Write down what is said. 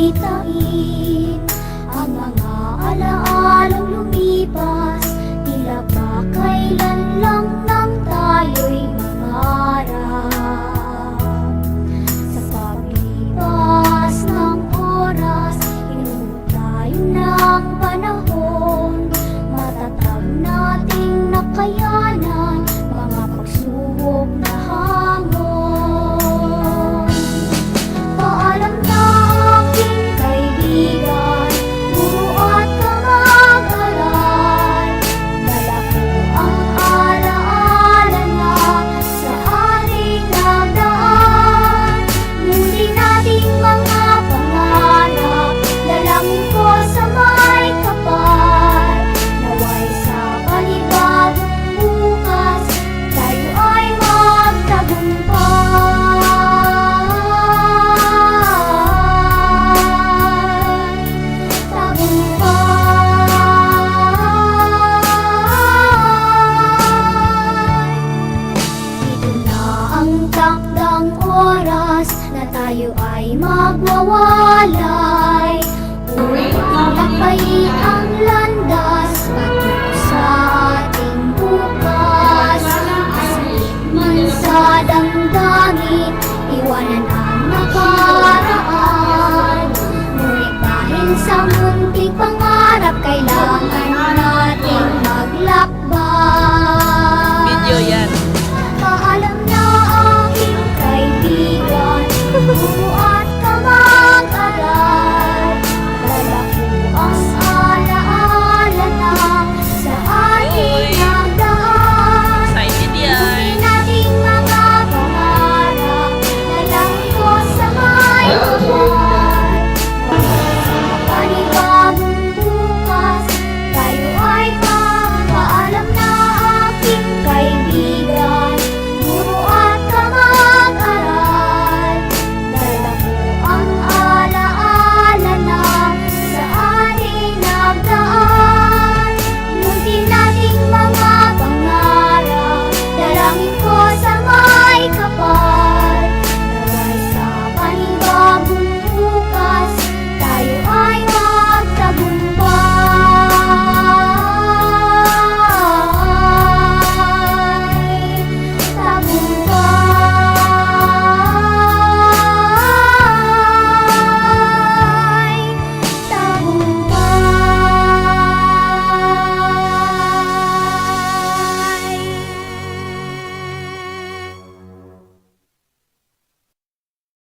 balitain ang mga alaalang lumipas, tila ba kailan lang nang tayo'y mangarap. Sa paglipas ng oras, inuwi tayo ng panahon, matatag nating nakayanan mga pagsubok na hamon. Paalam na aking kaibigan, guro at kamag-aral, dala ko ang alaala na sa ating nagdaan. Muli nating mga pangarap, dalangin ko sa may kapal, naway sa panibagong bukas tayo ay magtagumpay. Ito na ang takdang oras na tayo ay magwawalay, upang lakbayin ang landas patungo sa ating bukas. Asalik man sa damdamin,